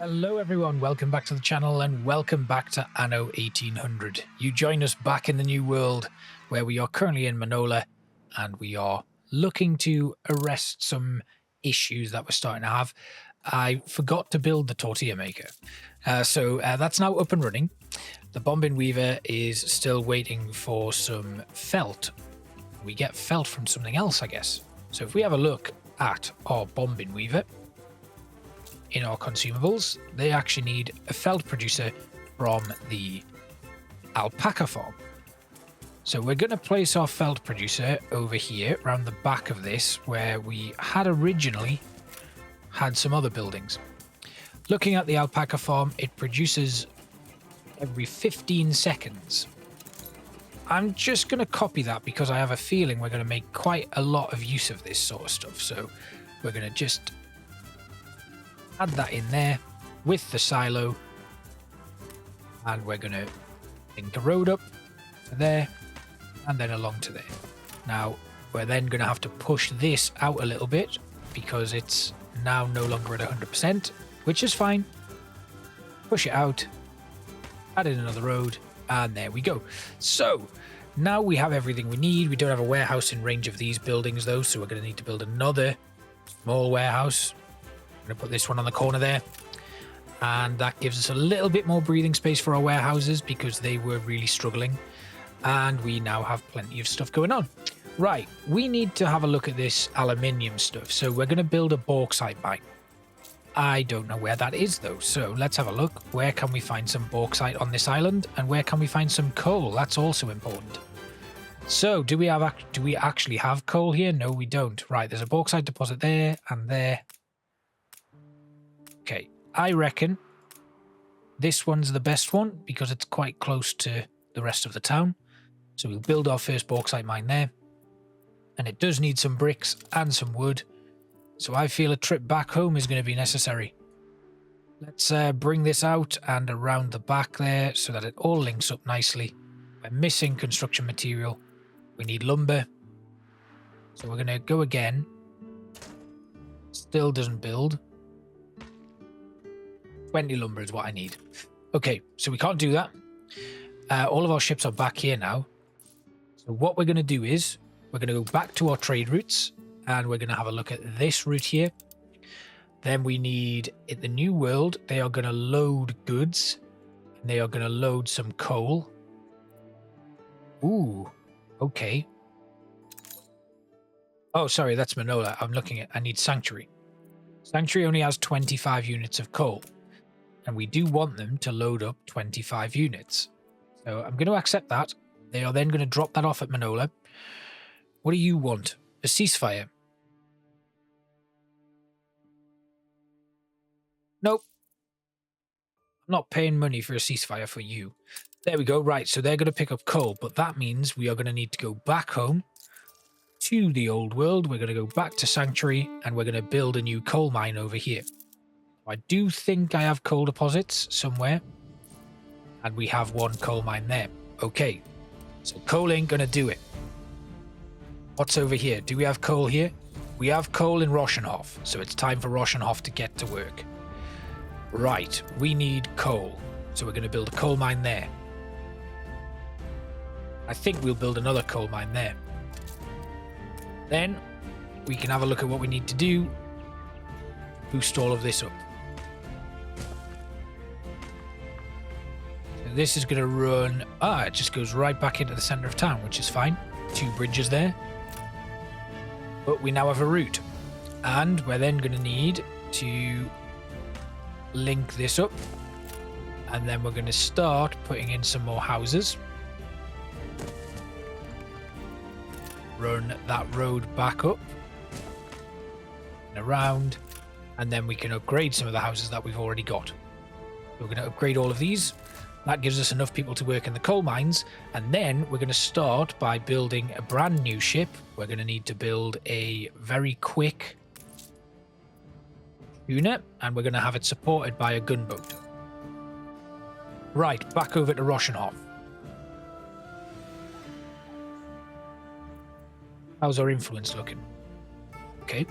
Hello everyone, welcome back to the channel and welcome back to Anno 1800. You join us back in the new world where we are currently in Manola and we are looking to arrest some issues that we're starting to have. I forgot to build the Tortilla Maker, so that's now up and running. The bombing weaver is still waiting for some felt. We get felt from something else, I guess. So if we have a look at our bombing weaver, in our consumables, they actually need a felt producer from the alpaca farm. So we're going to place our felt producer over here around the back of this where we had originally had some other buildings. Looking at the alpaca farm, it produces every 15 seconds. I'm just going to copy that because I have a feeling we're going to make quite a lot of use of this sort of stuff. So we're going to just add that in there with the silo, and we're going to link a road up to there and then along to there. Now we're then going to have to push this out a little bit because it's now no longer at 100%, which is fine. Push it out, add in another road, and there we go. So now we have everything we need. We don't have a warehouse in range of these buildings though, so we're going to need to build another small warehouse. I'm going to put this one on the corner there, and that gives us a little bit more breathing space for our warehouses because they were really struggling, and we now have plenty of stuff going on. Right, we need to have a look at this aluminium stuff, so we're going to build a bauxite mine. I don't know where that is though, so let's have a look. Where can we find some bauxite on this island, and where can we find some coal? That's also important. So do we actually have coal here? No, we don't. Right, there's a bauxite deposit there and there. Okay, I reckon this one's the best one because it's quite close to the rest of the town. So we'll build our first bauxite mine there. And it does need some bricks and some wood. So I feel a trip back home is going to be necessary. Let's bring this out and around the back there so that it all links up nicely. We're missing construction material. We need lumber. So we're going to go again. Still doesn't build. 20 lumber is what I need. Okay, so we can't do that. All of our ships are back here now. So what we're going to do is we're going to go back to our trade routes and we're going to have a look at this route here. Then we need, in the new world, they are going to load goods. And they are going to load some coal. Ooh, okay. Oh, sorry, that's Manola. I'm looking at, I need Sanctuary. Sanctuary only has 25 units of coal. And we do want them to load up 25 units. So I'm going to accept that. They are then going to drop that off at Manola. What do you want? A ceasefire? Nope. I'm not paying money for a ceasefire for you. There we go. Right, so they're going to pick up coal. But that means we are going to need to go back home to the old world. We're going to go back to Sanctuary and we're going to build a new coal mine over here. I do think I have coal deposits somewhere. And we have one coal mine there. Okay. So coal ain't going to do it. What's over here? Do we have coal here? We have coal in Roschenhof. So it's time for Roschenhof to get to work. Right. We need coal. So we're going to build a coal mine there. I think we'll build another coal mine there. Then we can have a look at what we need to do. Boost all of this up. This is going to run... it just goes right back into the center of town, which is fine. 2 bridges there. But we now have a route. And we're then going to need to link this up. And then we're going to start putting in some more houses. Run that road back up. And around. And then we can upgrade some of the houses that we've already got. We're going to upgrade all of these. That gives us enough people to work in the coal mines. And then we're going to start by building a brand new ship. We're going to need to build a very quick unit. And we're going to have it supported by a gunboat. Right, back over to Roschenhof. How's our influence looking? Okay,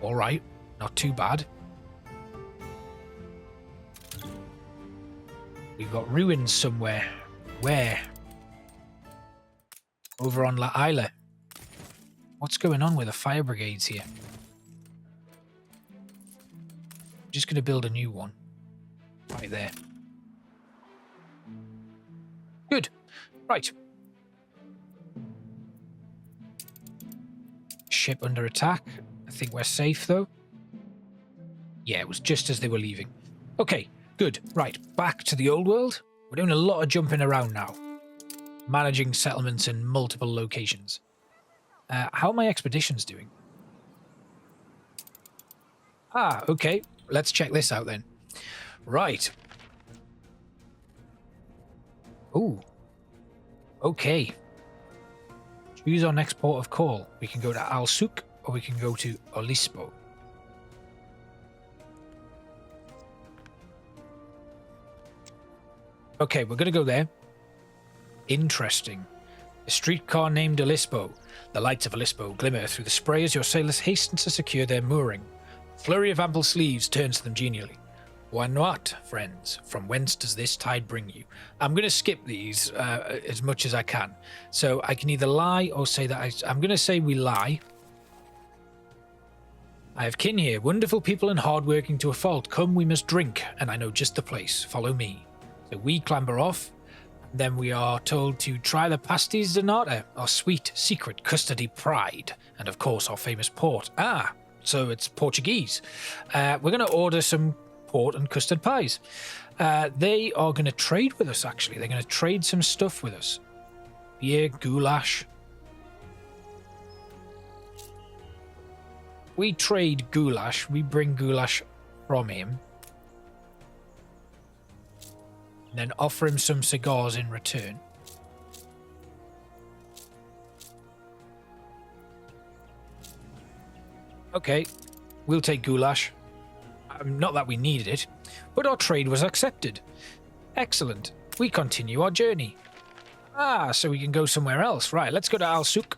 all right. Not too bad. We've got ruins somewhere. Where? Over on La Isla. What's going on with the fire brigades here? I'm just going to build a new one. Right there. Good. Right. Ship under attack. I think we're safe, though. Yeah, it was just as they were leaving. Okay, good. Right, back to the old world. We're doing a lot of jumping around now. Managing settlements in multiple locations. How are my expeditions doing? Ah, okay. Let's check this out then. Right. Ooh. Okay. Choose our next port of call. We can go to Al-Suk or we can go to Olispo. Okay, we're going to go there. Interesting. A streetcar named Olispo. The lights of Olispo glimmer through the spray as your sailors hasten to secure their mooring. Flurry of ample sleeves turns to them genially. Why not, friends? From whence does this tide bring you? I'm going to skip these as much as I can. So I can either lie or say that I'm going to say we lie. I have kin here, wonderful people and hard-working to a fault. Come, we must drink, and I know just the place. Follow me. So we clamber off. Then we are told to try the pastis de nata, our sweet, secret custardy pride. And of course, our famous port. Ah, so it's Portuguese. We're going to order some port and custard pies. They are going to trade with us, actually. They're going to trade some stuff with us. Beer, goulash. We trade goulash. We bring goulash from him. And then offer him some cigars in return. Okay, we'll take goulash. Not that we needed it, but our trade was accepted. Excellent. We continue our journey. Ah, so we can go somewhere else. Right, let's go to Al-Suk.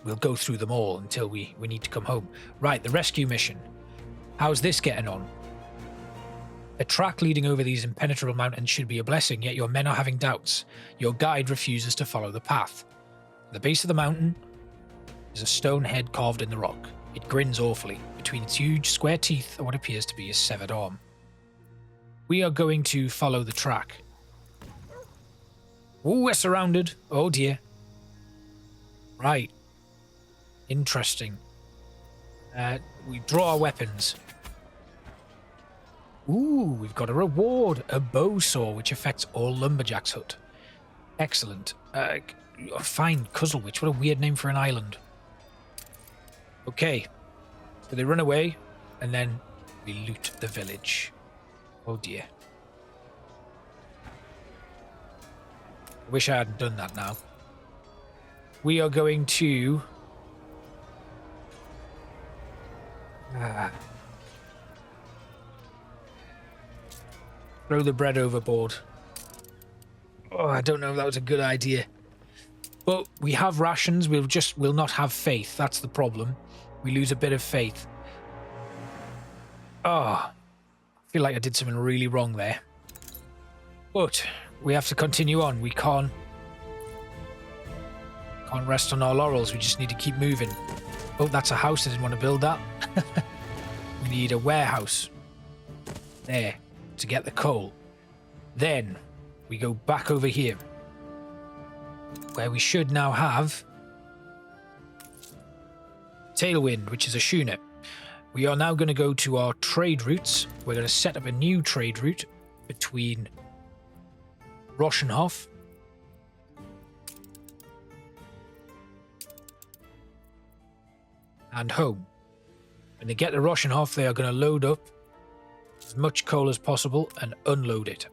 We'll go through them all until we need to come home. Right, the rescue mission. How's this getting on? A track leading over these impenetrable mountains should be a blessing, yet your men are having doubts. Your guide refuses to follow the path. At the base of the mountain is a stone head carved in the rock. It grins awfully. Between its huge square teeth are what appears to be a severed arm. We are going to follow the track. Ooh, we're surrounded. Oh dear. Right. Interesting. We draw our weapons. Ooh, we've got a reward. A bow saw, which affects all lumberjacks' hut. Excellent. Fine, Cuzzlewitch. What a weird name for an island. Okay. So they run away, and then we loot the village. Oh dear. I wish I hadn't done that now. We are going to... throw the bread overboard. Oh, I don't know if that was a good idea. But we have rations. We'll not have faith. That's the problem. We lose a bit of faith. Oh, I feel like I did something really wrong there. But we have to continue on. We can't rest on our laurels. We just need to keep moving. Oh, that's a house. I didn't want to build that. We need a warehouse. There. To get the coal. Then we go back over here where we should now have Tailwind, which is a schooner. We are now going to go to our trade routes. We're going to set up a new trade route between Roschenhof and home. When they get to Roschenhof, they are going to load up as much coal as possible and unload it.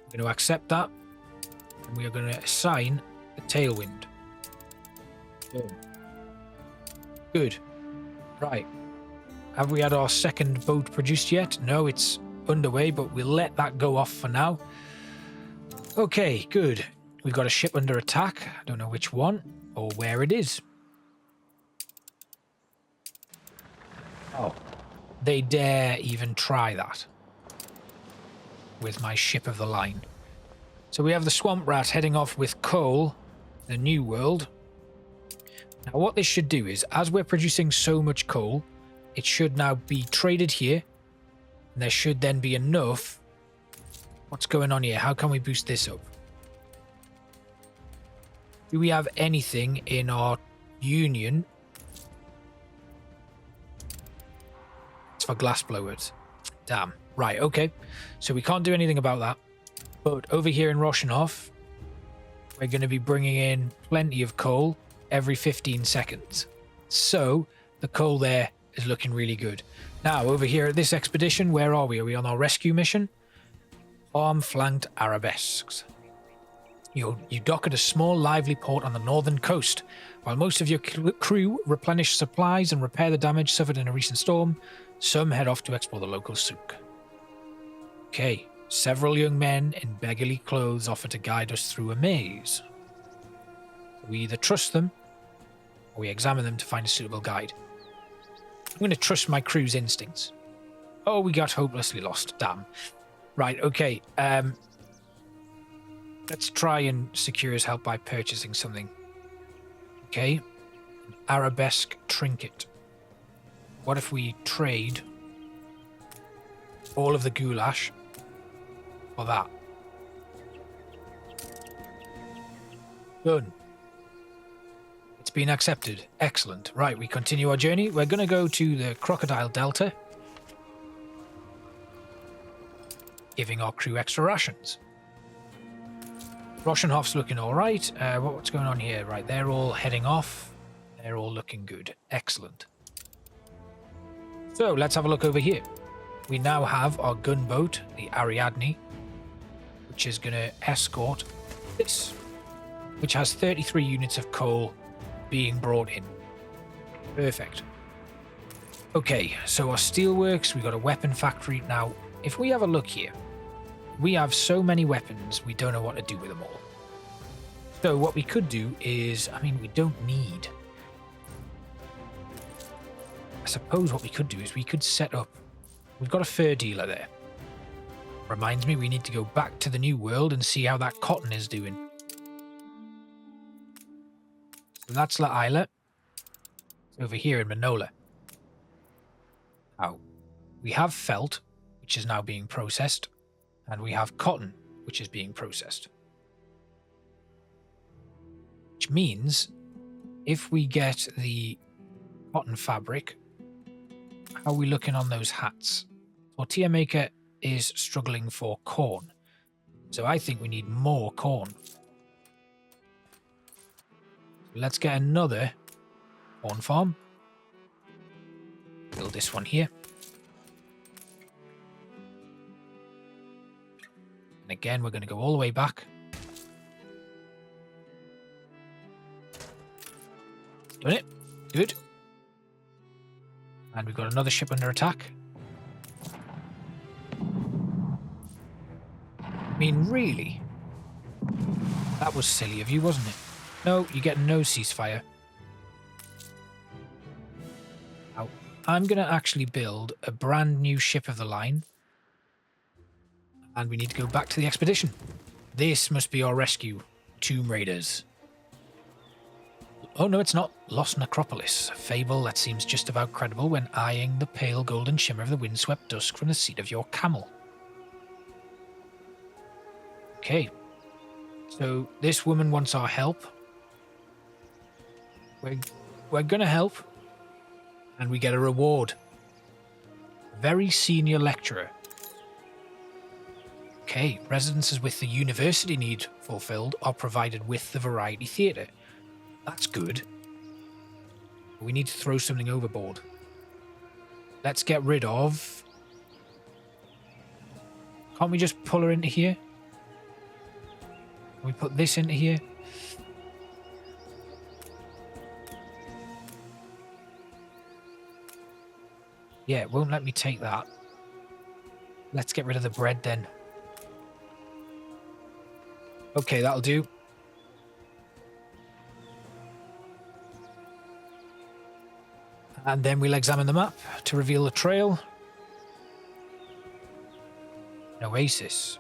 We're going to accept that, and we are going to assign the Tailwind. Good. Right. Have we had our second boat produced yet? No, it's underway, but we'll let that go off for now. Okay, good. We've got a ship under attack. I don't know which one or where it is. Oh. They dare even try that. with my ship of the line. So we have the swamp rat heading off with coal, the new world. Now what this should do is, as we're producing so much coal, it should now be traded here. And there should then be enough. What's going on here? How can we boost this up? Do we have anything in our union? It's for glass blowers. Damn. Right, okay. So we can't do anything about that. But over here in Roschenhof, we're going to be bringing in plenty of coal every 15 seconds. So the coal there is looking really good. Now, over here at this expedition, where are we? Are we on our rescue mission? Arm-flanked arabesques. You dock at a small, lively port on the northern coast. While most of your crew replenish supplies and repair the damage suffered in a recent storm, some head off to explore the local souk. Okay, several young men in beggarly clothes offer to guide us through a maze. We either trust them, or we examine them to find a suitable guide. I'm going to trust my crew's instincts. Oh, we got hopelessly lost. Damn. Right, okay. Let's try and secure his help by purchasing something. Okay. An arabesque trinket. What if we trade all of the goulash for that? Done. It's been accepted. Excellent. Right, we continue our journey. We're going to go to the Crocodile Delta, giving our crew extra rations. Roschenhof's looking all right. What's going on here? Right, they're all heading off. They're all looking good. Excellent. So let's have a look over here. We now have our gunboat, the Ariadne, which is going to escort this, which has 33 units of coal being brought in. Perfect. Okay, so our steelworks, we've got a weapon factory. Now, if we have a look here, we have so many weapons, we don't know what to do with them all. So what we could do is, I mean, we don't need... I suppose what we could do is we could set up... We've got a fur dealer there. Reminds me we need to go back to the New World and see how that cotton is doing. So that's La Isla. It's over here in Manola. Now, we have felt, which is now being processed. And we have cotton, which is being processed. Which means, if we get the cotton fabric, how are we looking on those hats? Tortilla Maker is struggling for corn. So I think we need more corn. Let's get another corn farm. Build this one here. And again, we're going to go all the way back. Done it. Good. And we've got another ship under attack. I mean, really? That was silly of you, wasn't it? No, you get no ceasefire. Now, I'm going to actually build a brand new ship of the line. And we need to go back to the expedition. This must be our rescue. Tomb Raiders. Oh, no, it's not. Lost Necropolis. A fable that seems just about credible when eyeing the pale golden shimmer of the windswept dusk from the seat of your camel. Okay. So, this woman wants our help. We're going to help. And we get a reward. Very senior lecturer. Okay, residences with the university need fulfilled are provided with the variety theatre. That's good. We need to throw something overboard. Let's get rid of... Can't we just pull her into here? Can we put this into here? Yeah, it won't let me take that. Let's get rid of the bread then. Okay, that'll do. And then we'll examine the map to reveal the trail. An oasis.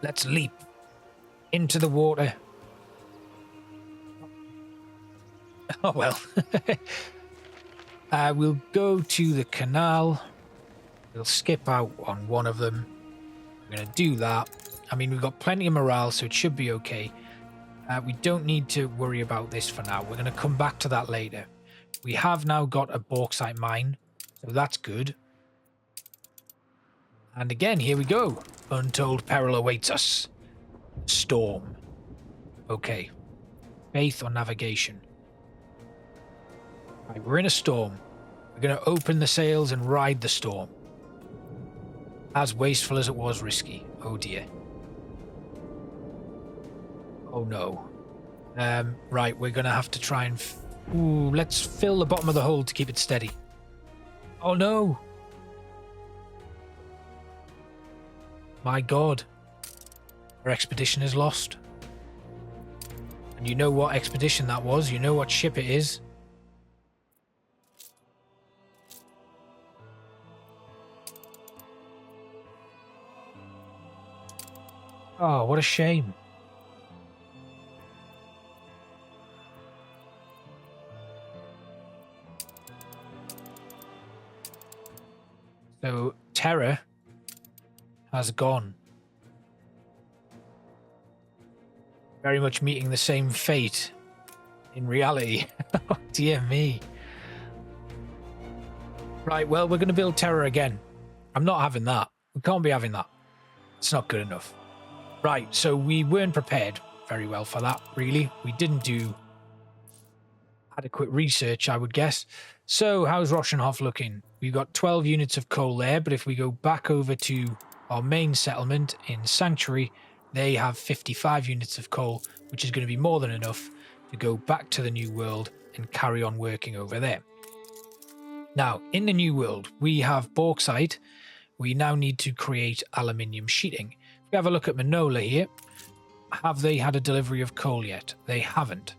Let's leap into the water. Oh well. We'll go to the canal. We'll skip out on one of them. We're going to do that. I mean, we've got plenty of morale, so it should be okay. We don't need to worry about this for now. We're going to come back to that later. We have now got a bauxite mine, so that's good. And again, here we go. Untold peril awaits us. Storm. Okay. Faith or navigation. Right, we're in a storm. We're going to open the sails and ride the storm. As wasteful as it was risky. Oh dear. Oh no. Right, we're going to have to try and... Ooh, let's fill the bottom of the hold to keep it steady. Oh no. My god. Our expedition is lost. And you know what expedition that was. You know what ship it is. Oh, what a shame. So, Terror has gone. Very much meeting the same fate in reality. Oh, dear me. Right, well, we're going to build Terror again. I'm not having that. We can't be having that. It's not good enough. Right, so we weren't prepared very well for that, really. We didn't do adequate research, I would guess. So, how's Roschenhof looking? We've got 12 units of coal there, but if we go back over to our main settlement in Sanctuary, they have 55 units of coal, which is going to be more than enough to go back to the New World and carry on working over there. Now, in the New World, we have bauxite. We now need to create aluminium sheeting. If we have a look at Manola here, have they had a delivery of coal yet? They haven't.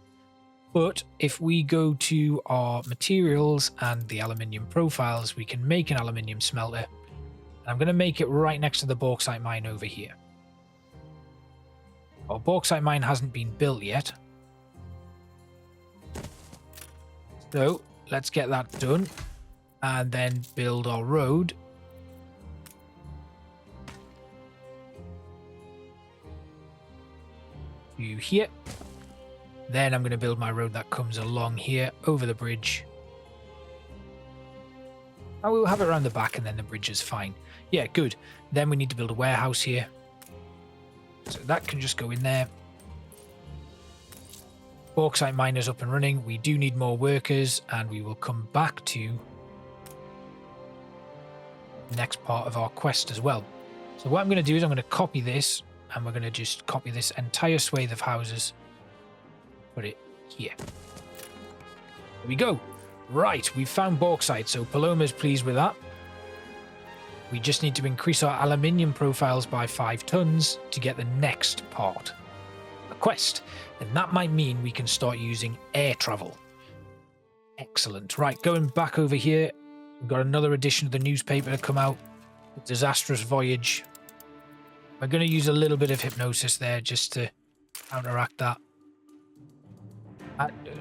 But if we go to our materials and the aluminium profiles, we can make an aluminium smelter. And I'm going to make it right next to the bauxite mine over here. Our bauxite mine hasn't been built yet. So let's get that done and then build our road. To here. Then I'm going to build my road that comes along here over the bridge. And we'll have it around the back and then the bridge is fine. Yeah, good. Then we need to build a warehouse here. So that can just go in there. Bauxite mine is up and running. We do need more workers and we will come back to the next part of our quest as well. So what I'm going to do is I'm going to copy this and we're going to just copy this entire swathe of houses. Put it here. There we go. Right, we've found bauxite, so Paloma's pleased with that. We just need to increase our aluminium profiles by 5 tons to get the next part. A quest. And that might mean we can start using air travel. Excellent. Right, going back over here, we've got another edition of the newspaper to come out. A disastrous voyage. We're going to use a little bit of hypnosis there just to counteract that.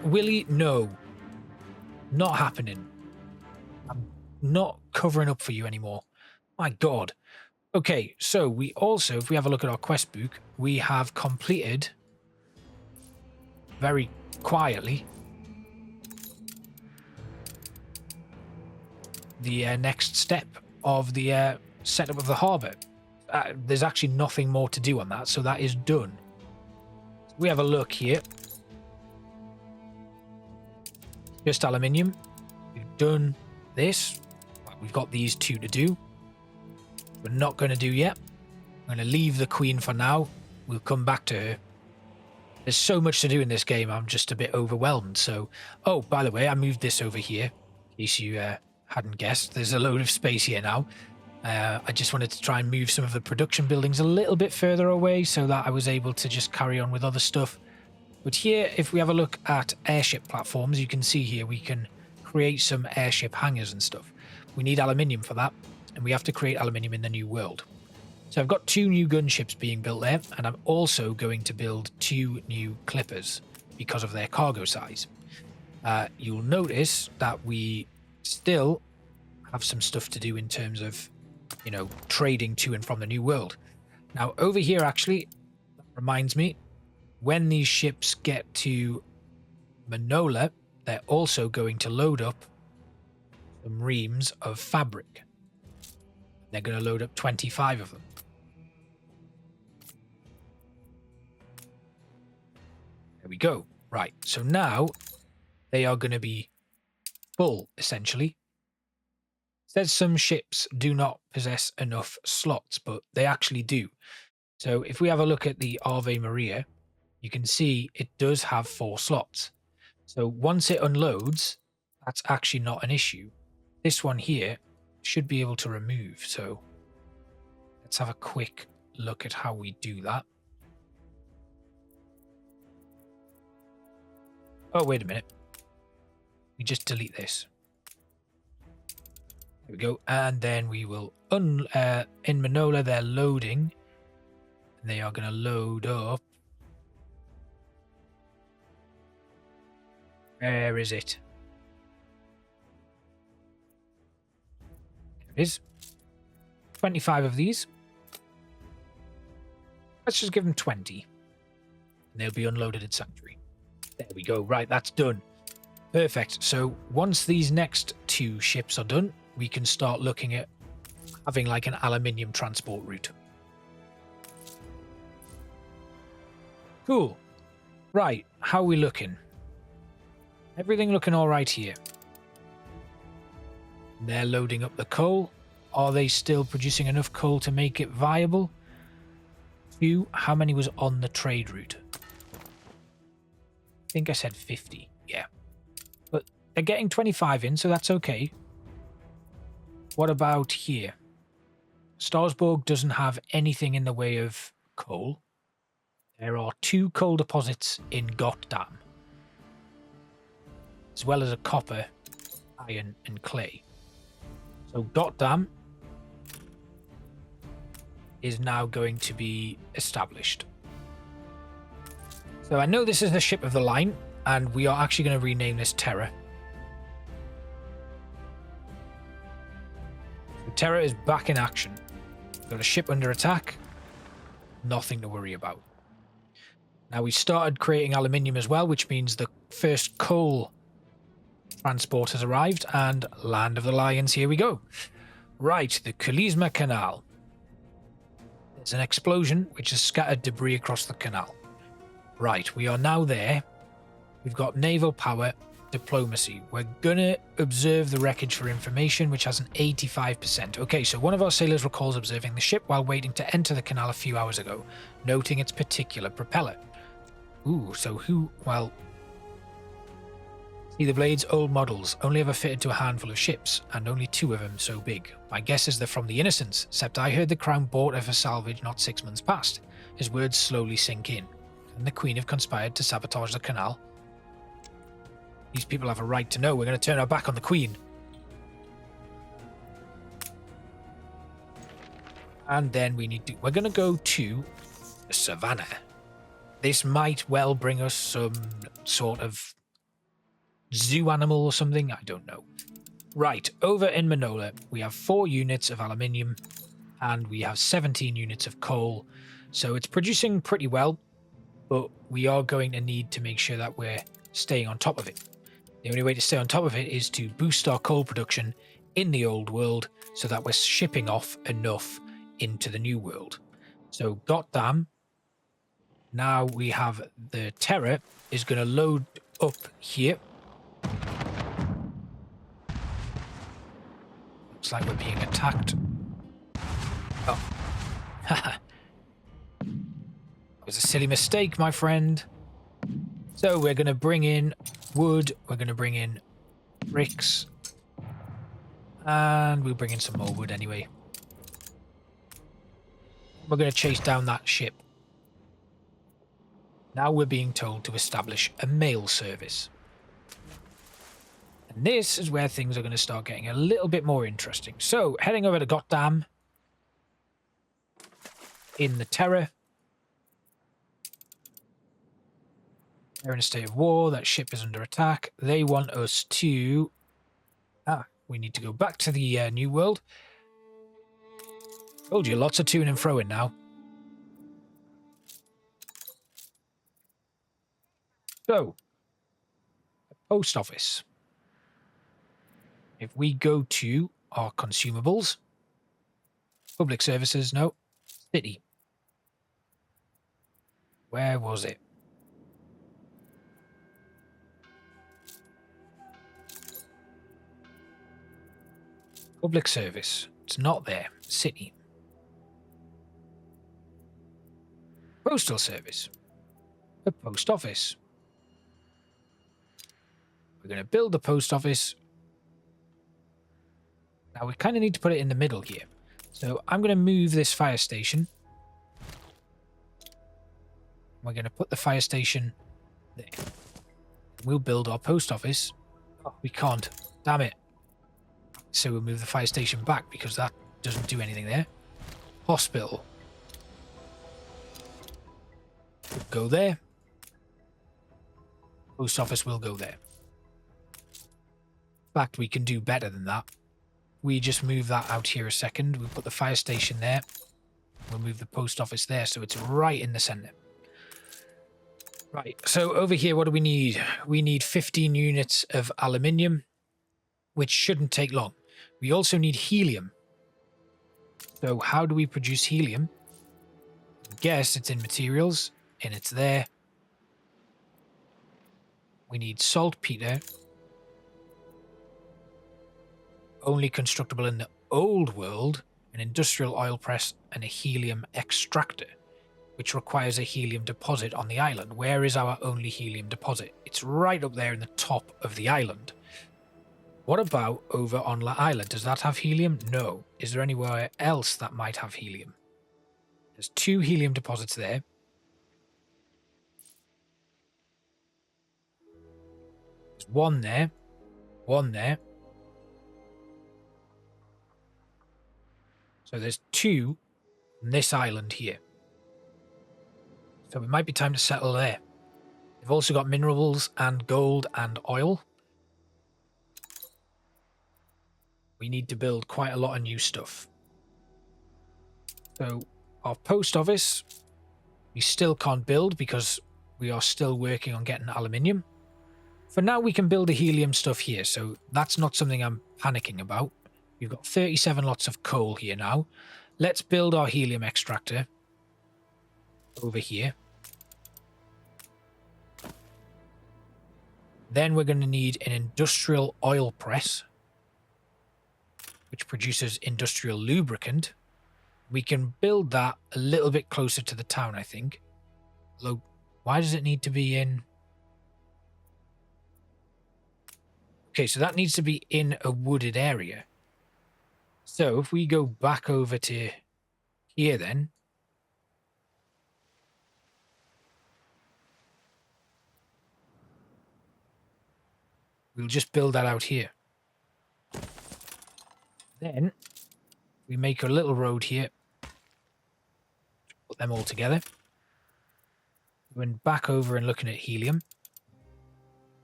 Willie, no. Not happening. I'm not covering up for you anymore. My god. Okay, so we also, if we have a look at our quest book, we have completed, very quietly, the next step of the setup of the harbour. There's actually nothing more to do on that, so that is done. We have a look here. Just aluminium. We've done this. We've got these 2 to do. We're not going to do yet. I'm going to leave the queen for now. We'll come back to her. There's so much to do in this game. I'm just a bit overwhelmed. So, oh, by the way, I moved this over here. In case you hadn't guessed, there's a load of space here now. I just wanted to try and move some of the production buildings a little bit further away so that I was able to just carry on with other stuff. But here, if we have a look at airship platforms, you can see here we can create some airship hangars and stuff. We need aluminium for that, and we have to create aluminium in the New World. So I've got 2 new gunships being built there, and I'm also going to build 2 new clippers because of their cargo size. You'll notice that we still have some stuff to do in terms of, you know, trading to and from the new world. Now, over here, actually, that reminds me, when these ships get to Manola, they're also going to load up some reams of fabric. They're going to load up 25 of them. There we go. Right, so now they are going to be full, essentially. It says some ships do not possess enough slots, but they actually do. So if we have a look at the Ave Maria, you can see it does have 4 slots. So once it unloads, that's actually not an issue. This one here should be able to remove. So let's have a quick look at how we do that. Oh, wait a minute. We just delete this. There we go. And then we will, in Manola, they're loading. And they are going to load up. Where is it? There it is. 25 of these. Let's just give them 20. And they'll be unloaded at Sanctuary. There we go. Right, that's done. Perfect. So once these next 2 ships are done, we can start looking at having like an aluminium transport route. Cool. Right, how are we looking? Everything looking all right here. They're loading up the coal. Are they still producing enough coal to make it viable? 2. How many was on the trade route? I think I said 50. Yeah. But they're getting 25 in, so that's okay. What about here? Starsborg doesn't have anything in the way of coal. There are 2 coal deposits in Gottdam, as well as a copper, iron, and clay. So Gottdam is now going to be established. So I know this is the ship of the line, and we are actually going to rename this Terror. So Terror is back in action. We've got a ship under attack. Nothing to worry about. Now we started creating aluminium as well, which means the first coal transport has arrived, and Land of the Lions, here we go. Right, the Kulisma Canal. There's an explosion which has scattered debris across the canal. Right, we are now there. We've got naval power, diplomacy. We're gonna observe the wreckage for information, which has an 85%. Okay, so one of our sailors recalls observing the ship while waiting to enter the canal a few hours ago, noting its particular propeller. Ooh, so who, well... See the blades, old models, only ever fitted to a handful of ships, and only 2 of them so big. My guess is they're from the Innocents, except I heard the Crown bought her for salvage not 6 months past. His words slowly sink in. And the Queen have conspired to sabotage the canal. These people have a right to know. We're going to turn our back on the Queen. And then we need to... We're going to go to the Savannah. This might well bring us some sort of zoo animal or something. I don't know. Right, over in Manola, we have 4 units of aluminium and we have 17 units of coal. So it's producing pretty well, but we are going to need to make sure that we're staying on top of it. The only way to stay on top of it is to boost our coal production in the old world so that we're shipping off enough into the new world. So Gottdam, now we have the Terror is going to load up here. Looks like we're being attacked. Oh. Haha. It was a silly mistake, my friend. So we're going to bring in wood. We're going to bring in bricks. And we'll bring in some more wood anyway. We're going to chase down that ship. Now we're being told to establish a mail service. And this is where things are going to start getting a little bit more interesting. So, heading over to Gottdam. in the Terror. They're in a state of war. That ship is under attack. They want us to... we need to go back to the New World. Told you, lots of to and fro in now. So, post office. If we go to our consumables, public services, no, city. Where was it? Public service. It's not there. City. Postal service. The post office. We're going to build the post office. Now we kind of need to put it in the middle here. So I'm going to move this fire station. We're going to put the fire station there. We'll build our post office. Oh, we can't. Damn it. So we'll move the fire station back because that doesn't do anything there. Hospital. We'll go there. Post office will go there. In fact, we can do better than that. We just move that out here a second. We'll put the fire station there. We'll move the post office there so it's right in the center. Right, so over here, what do we need? We need 15 units of aluminium, which shouldn't take long. We also need helium. So how do we produce helium? I guess it's in materials, and it's there. We need saltpeter. Only constructible in the old world, an industrial oil press, and a helium extractor, which requires a helium deposit on the island. Where is our only helium deposit? It's right up there in the top of the island. What about over on La Isla? Does that have helium? No. Is there anywhere else that might have helium? There's 2 helium deposits there. There's 1 there. 1 there. So there's 2 on this island here. So it might be time to settle there. They've also got minerals and gold and oil. We need to build quite a lot of new stuff. So our post office, we still can't build because we are still working on getting aluminium. For now, we can build the helium stuff here, so that's not something I'm panicking about. We've got 37 lots of coal here now. Let's build our helium extractor over here. Then we're going to need an industrial oil press, which produces industrial lubricant. We can build that a little bit closer to the town, I think. Although, why does it need to be in... Okay, so that needs to be in a wooded area. So if we go back over to here then. We'll just build that out here. Then we make a little road here. Put them all together. Going back over and looking at helium.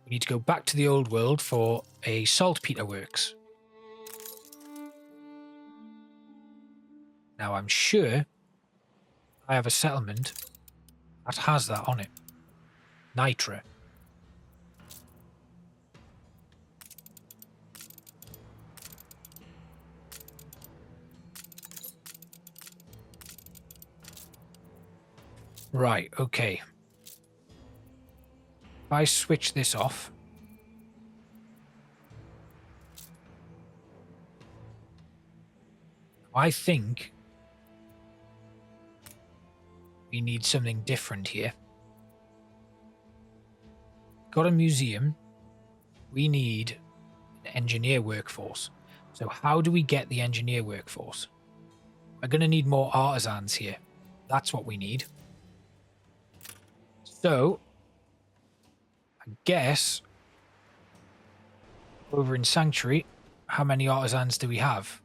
We need to go back to the old world for a saltpeter works. Now I'm sure I have a settlement that has that on it. Nitra. Right, okay. If I switch this off, I think we need something different here. Got a museum. We need an engineer workforce. So how do we get the engineer workforce? We're going to need more artisans here. That's what we need. So, I guess, over in Sanctuary, how many artisans do we have?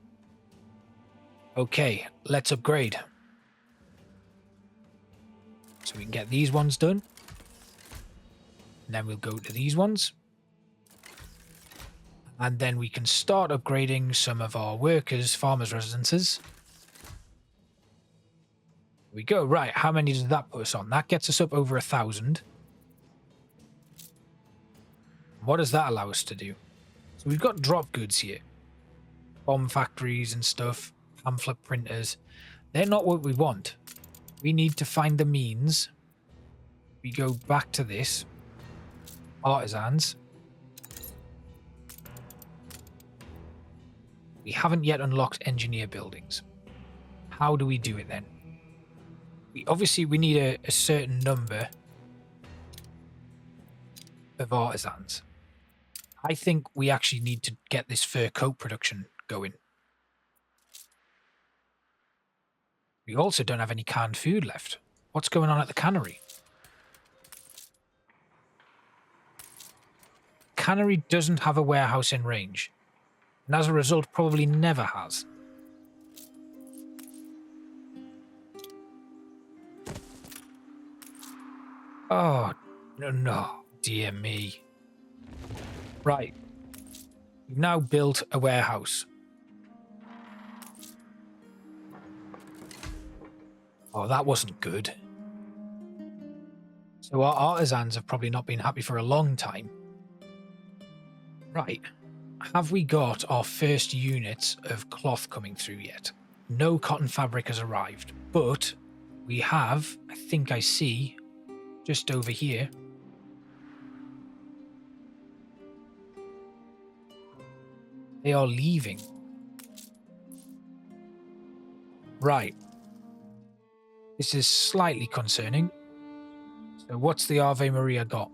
Okay, let's upgrade. So we can get these ones done. And then we'll go to these ones. And then we can start upgrading some of our workers' farmers' residences. There we go. Right, how many does that put us on? That gets us up over 1,000. What does that allow us to do? So we've got drop goods here. Bomb factories and stuff. Pamphlet printers. They're not what we want. We need to find the means. We go back to this. Artisans. We haven't yet unlocked engineer buildings. How do we do it then? We need a certain number of artisans. I think we actually need to get this fur coat production going. We also don't have any canned food left. What's going on at the cannery? Cannery doesn't have a warehouse in range, and as a result probably never has. Oh, no, dear me. Right. We've now built a warehouse. Oh, that wasn't good. So our artisans have probably not been happy for a long time. Right. Have we got our first units of cloth coming through yet? No cotton fabric has arrived, but we have, I think I see, just over here, they are leaving. Right. This is slightly concerning. So what's the Ave Maria got?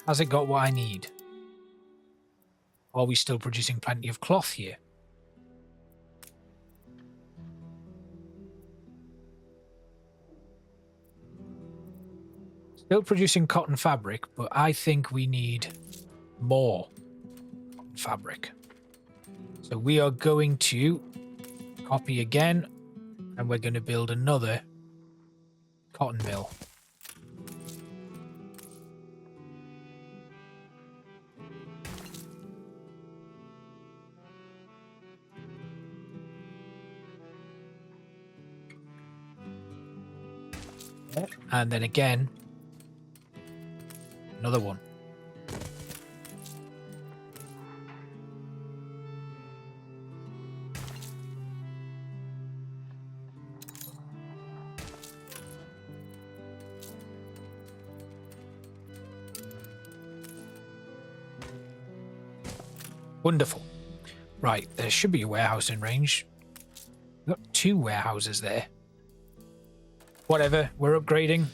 Has it got what I need? Are we still producing plenty of cloth here? Still producing cotton fabric, but I think we need more cotton fabric. So we are going to copy again, and we're going to build another cotton mill. And then again, another one. Wonderful. Right, there should be a warehouse in range. We've got 2 warehouses there. Whatever, we're upgrading.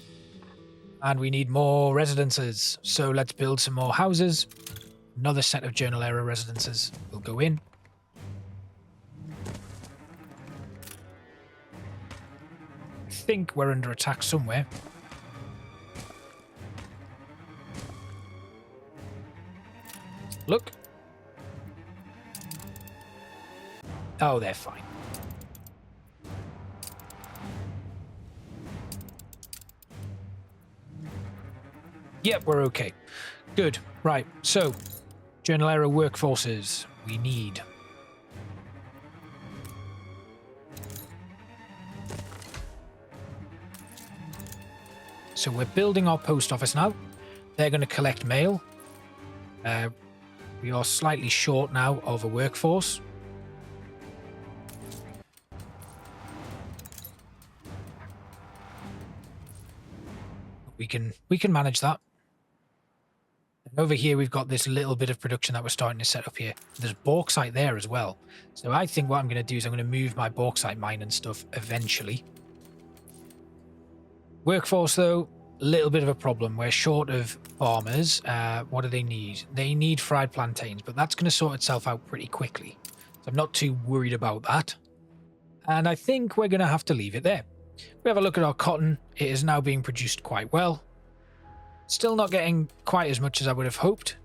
And we need more residences. So let's build some more houses. Another set of journal era residences will go in. I think we're under attack somewhere. Look. Oh, they're fine. Yep, we're okay. Good. Right, so journal era workforces we need. So we're building our post office now. They're going to collect mail. We are slightly short now of a workforce. We can manage that. And over here we've got this little bit of production that we're starting to set up here. There's bauxite there as well. So I think what I'm going to do is I'm going to move my bauxite mine and stuff eventually. Workforce though, a little bit of a problem. We're short of farmers. What do they need? They need fried plantains, but that's going to sort itself out pretty quickly. So I'm not too worried about that. And I think we're going to have to leave it there. We have a look at our cotton. It is now being produced quite well. Still not getting quite as much as I would have hoped.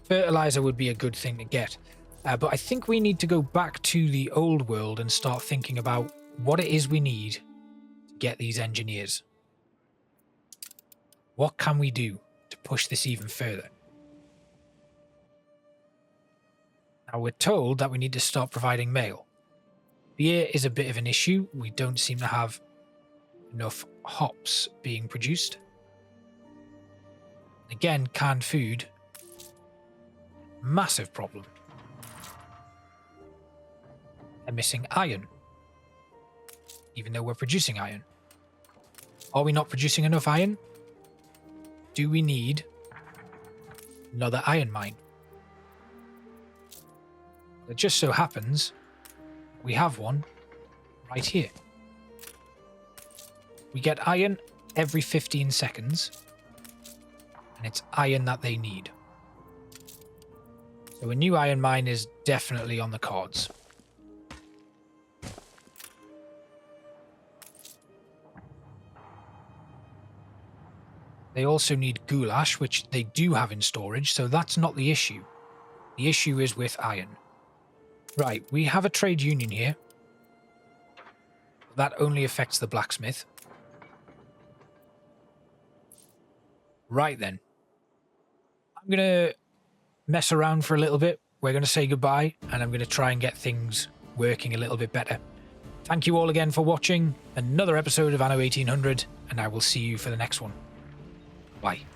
Fertilizer would be a good thing to get. But I think we need to go back to the old world and start thinking about what it is we need to get these engineers. What can we do to push this even further? Now we're told that we need to start providing mail. Beer is a bit of an issue. We don't seem to have enough hops being produced. Again, canned food, massive problem. They're missing iron, even though we're producing iron. Are we not producing enough iron? Do we need another iron mine? It just so happens we have one right here. We get iron every 15 seconds, and it's iron that they need. So a new iron mine is definitely on the cards. They also need goulash, which they do have in storage, so that's not the issue. The issue is with iron. Right, we have a trade union here. That only affects the blacksmith. Right then. I'm going to mess around for a little bit. We're going to say goodbye, and I'm going to try and get things working a little bit better. Thank you all again for watching another episode of Anno 1800, and I will see you for the next one. Bye.